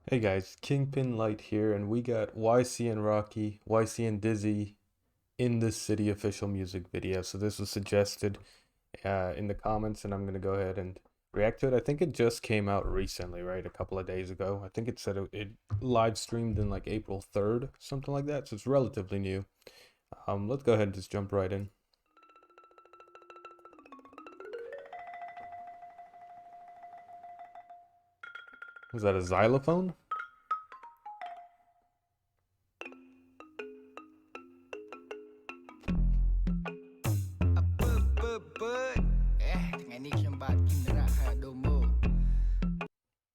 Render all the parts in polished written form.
Hey guys, Kingpin Light here, and we got YC and Rakhie, YC and Dizzy in the City official music video. So this was suggested in the comments, and I'm gonna go ahead and react to it. I think it just came out recently, right? A couple of days ago. I think it said it live streamed in like April 3rd, something like that. So it's relatively new. Let's go ahead and just jump right in. Was that a xylophone?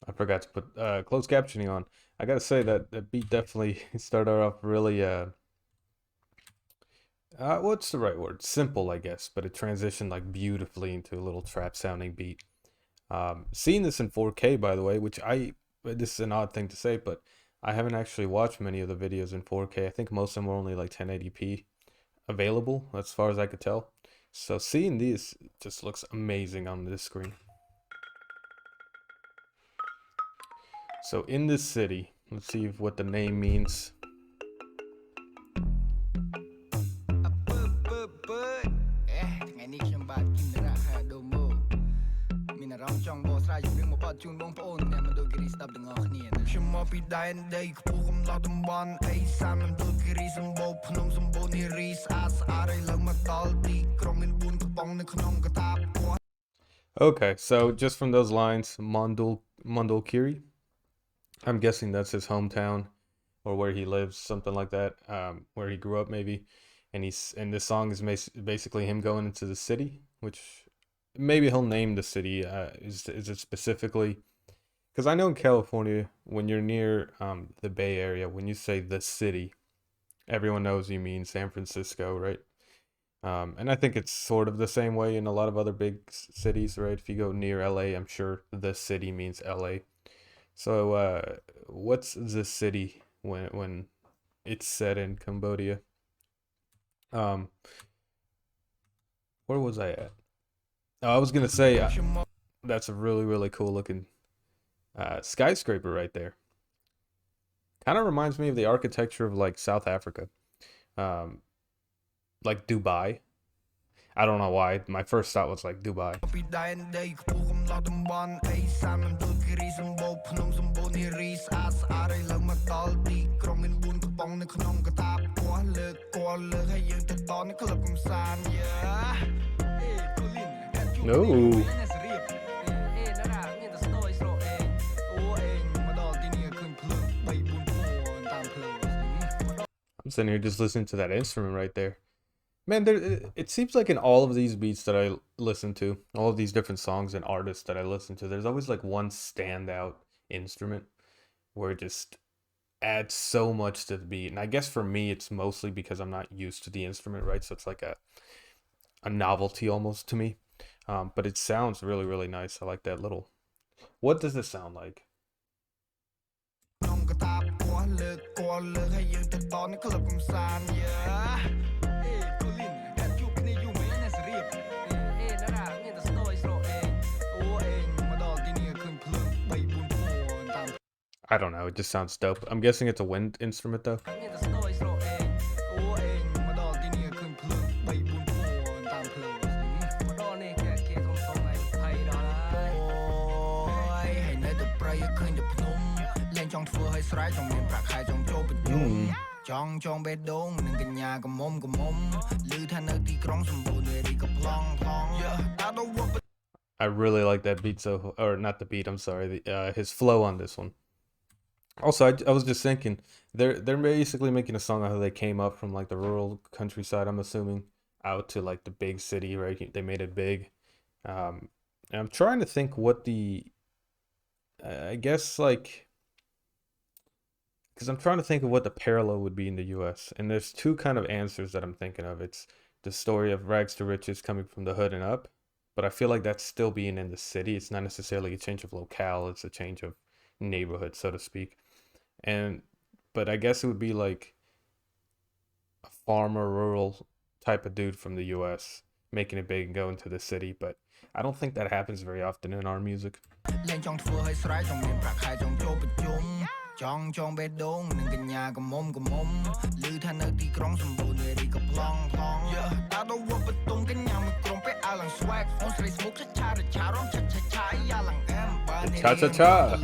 I forgot to put closed captioning on. I gotta say that the beat definitely started off really what's the right word? Simple, I guess, but it transitioned like beautifully into a little trap sounding beat. Seeing this in 4K, by the way, this is an odd thing to say, but I haven't actually watched many of the videos in 4K. I think most of them were only like 1080p available, as far as I could tell. So seeing these just looks amazing on this screen. So in this city, let's see what the name means. Okay, so just from those lines, Mondulkiri, I'm guessing that's his hometown or where he lives, something like that, where he grew up maybe. And this song is basically him going into the city, which maybe he'll name the city. Is it specifically? Because I know in California, when you're near the Bay Area, when you say the city, everyone knows you mean San Francisco, right? And I think it's sort of the same way in a lot of other big cities, right? If you go near LA, I'm sure the city means LA. So, what's the city when it's set in Cambodia? Um, where was I at? Oh, I was gonna say that's a really cool looking skyscraper right there. Kind of reminds me of the architecture of like South Africa, um, like Dubai. I don't know why. My first thought was like Dubai. No. I'm sitting here just listening to that instrument right there. Man, it seems like in all of these beats that I listen to, all of these different songs and artists that I listen to, there's always like one standout instrument where it just adds so much to the beat. And I guess for me, it's mostly because I'm not used to the instrument, right? So it's like a novelty almost to me. But it sounds really nice. I like that little. What does this sound like? I don't know. It just sounds dope. I'm guessing it's a wind instrument though. I really like that beat or not the beat, I'm sorry, his flow on this one. Also, I was just thinking, they're basically making a song of how they came up from like the rural countryside, I'm assuming, out to like the big city, right? They made it big. And I'm trying to think what I guess like, because I'm trying to think of what the parallel would be in the U.S. And there's two kind of answers that I'm thinking of. It's the story of rags to riches coming from the hood and up, but I feel like that's still being in the city. It's not necessarily a change of locale, it's a change of neighborhood, so to speak. And but I guess it would be like a farmer, rural type of dude from the US making it big and going to the city, but I don't think that happens very often in our music. Cha cha cha.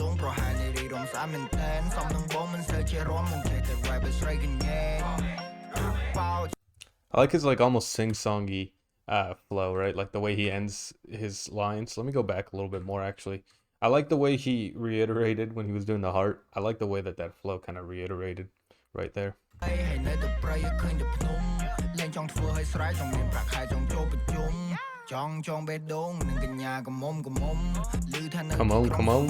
I like his like almost sing-songy flow, right? Like the way he ends his lines. Let me go back a little bit more actually. I like the way he reiterated when he was doing the heart. I like the way that that flow kind of reiterated right there. Come on, come on.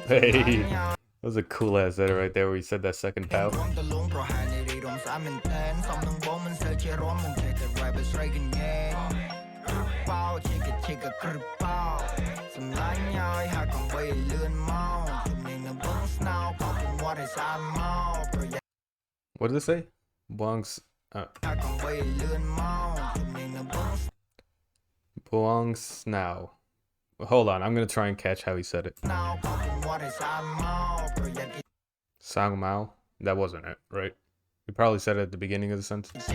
Hey, that was a cool ass edit right there where he said that second pow. What did it say? Buongs Buongs now. Hold on, I'm gonna try and catch how he said it. Sang Mao? That wasn't it, right? He probably said it at the beginning of the sentence.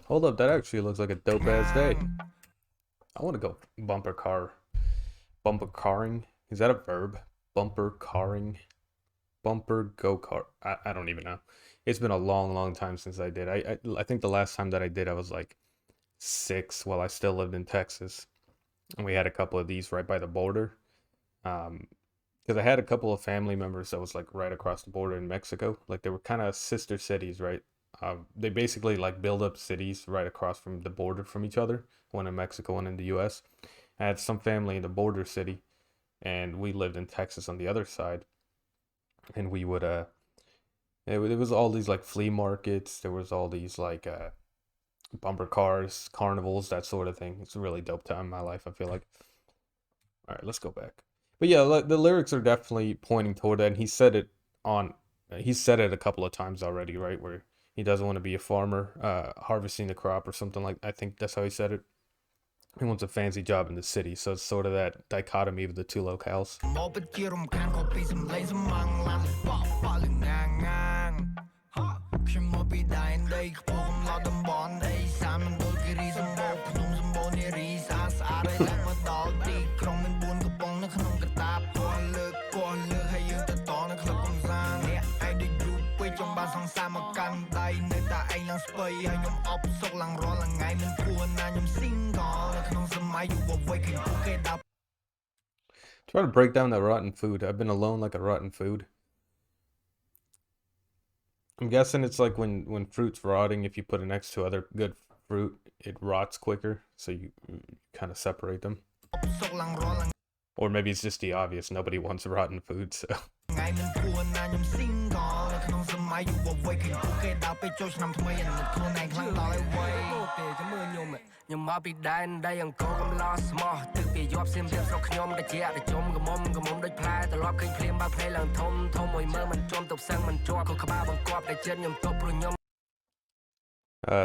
Hold up, that actually looks like a dope ass day. I want to go bumper carring. Is that a verb? Bumper carring. Bumper go kart. I don't even know. It's been a long time since I did. I think the last time that I did, I was like 6 while I still lived in Texas, and we had a couple of these right by the border. Because I had a couple of family members that was like right across the border in Mexico. Like they were kind of sister cities, right? They basically like build up cities right across from the border from each other. One in Mexico, one in the U.S. I had some family in the border city, and we lived in Texas on the other side. And we would there was all these like flea markets. There was all these like bumper cars, carnivals, that sort of thing. It's a really dope time in my life, I feel like. All right, let's go back. But yeah, the lyrics are definitely pointing toward that. And he said it a couple of times already, right? Where he doesn't want to be a farmer, harvesting the crop or something like. I think that's how he said it. He wants a fancy job in the city, so it's sort of that dichotomy of the two locales. Try to break down that rotten food. I've been alone like a rotten food. I'm guessing it's like when fruit's rotting, if you put it next to other good fruit, it rots quicker, so you kind of separate them. Or maybe it's just the obvious, nobody wants rotten food, so.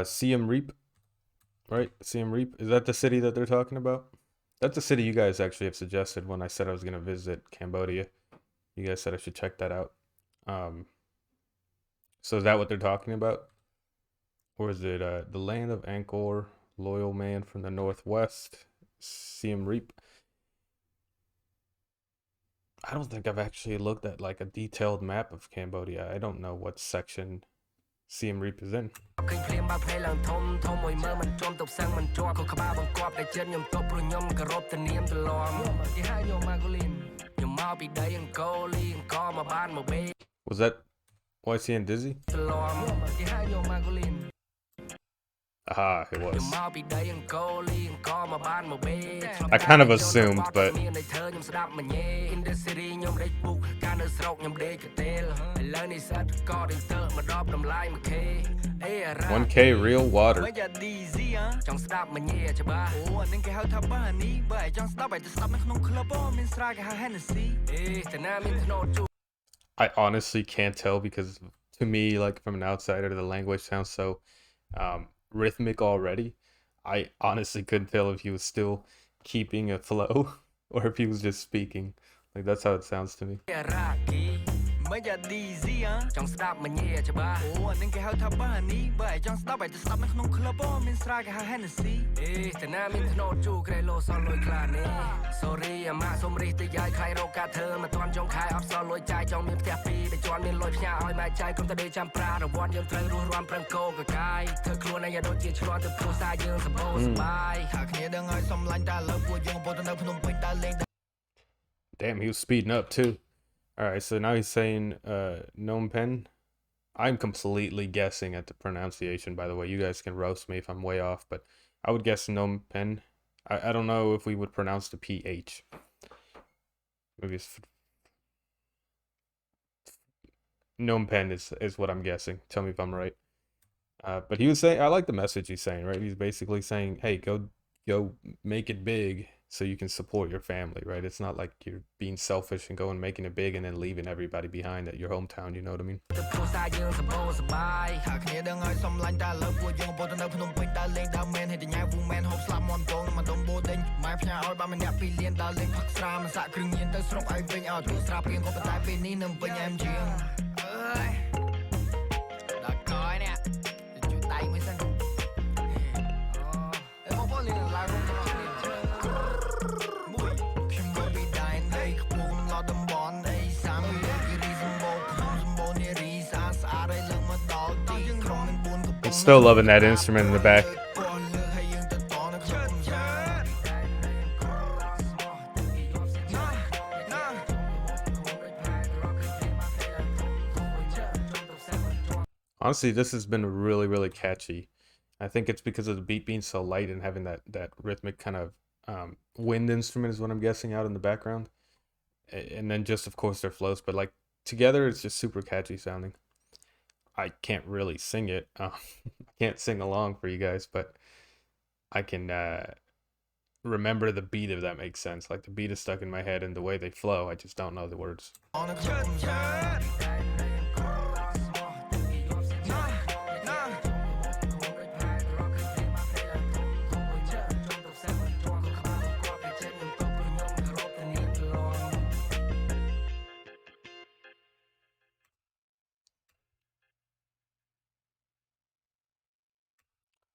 Siem Reap, right? Siem Reap, is that the city that they're talking about? That's the city you guys actually have suggested when I said I was going to visit Cambodia. You guys said I should check that out. So is that what they're talking about? Or is it the land of Angkor, loyal man from the northwest, Siem Reap? I don't think I've actually looked at like a detailed map of Cambodia. I don't know what section Siem Reap is in. Was that YC and Dizzy? Ah, it was. I kind of assumed, but $1K real water. I honestly can't tell because to me, like from an outsider, the language sounds so rhythmic already. I honestly couldn't tell if he was still keeping a flow or if he was just speaking. Like that's how it sounds to me. Damn, he was speeding up too. Alright, so now he's saying Phnom Penh. I'm completely guessing at the pronunciation, by the way. You guys can roast me if I'm way off, but I would guess Phnom Penh. I don't know if we would pronounce the PH. Maybe it's Phnom Penh is what I'm guessing. Tell me if I'm right. But he was saying, I like the message he's saying, right? He's basically saying, hey, go make it big so you can support your family, right? It's not like you're being selfish and going making it big and then leaving everybody behind at your hometown, you know what I mean? I'm still loving that instrument in the back. Honestly, this has been really, really catchy. I think it's because of the beat being so light and having that rhythmic kind of wind instrument is what I'm guessing out in the background. And then just, of course, their flows. But like together, it's just super catchy sounding. I can't really sing it. I can't sing along for you guys, but I can remember the beat, if that makes sense. Like the beat is stuck in my head and the way they flow, I just don't know the words.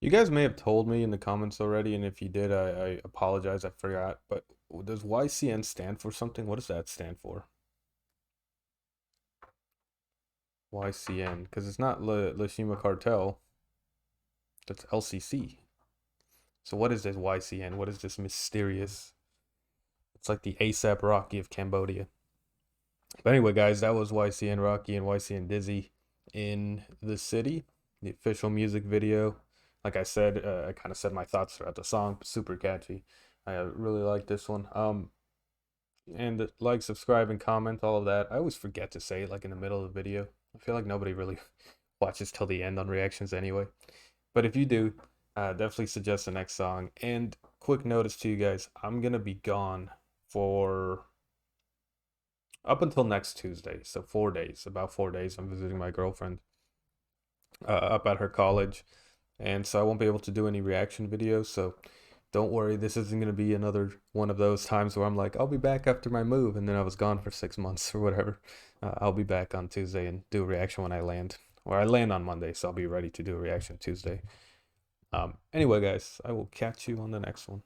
You guys may have told me in the comments already, and if you did, I apologize, I forgot. But does YCN stand for something? What does that stand for? YCN, because it's not Le Shima Cartel. That's LCC. So what is this YCN? What is this mysterious? It's like the ASAP Rakhie of Cambodia. But anyway, guys, that was YCN Rakhie and YCN Dizzy in the city. The official music video. Like I said, I kind of said my thoughts throughout the song. Super catchy. I really like this one. And like, subscribe, and comment, all of that. I always forget to say it like in the middle of the video. I feel like nobody really watches till the end on reactions anyway. But if you do, definitely suggest the next song. And quick notice to you guys, I'm gonna be gone for up until next Tuesday. So 4 days, about 4 days. I'm visiting my girlfriend up at her college. And so I won't be able to do any reaction videos, so don't worry, this isn't going to be another one of those times where I'm like, I'll be back after my move, and then I was gone for 6 months or whatever. I'll be back on Tuesday and do a reaction when I land. Or I land on Monday, so I'll be ready to do a reaction Tuesday. Anyway, guys, I will catch you on the next one.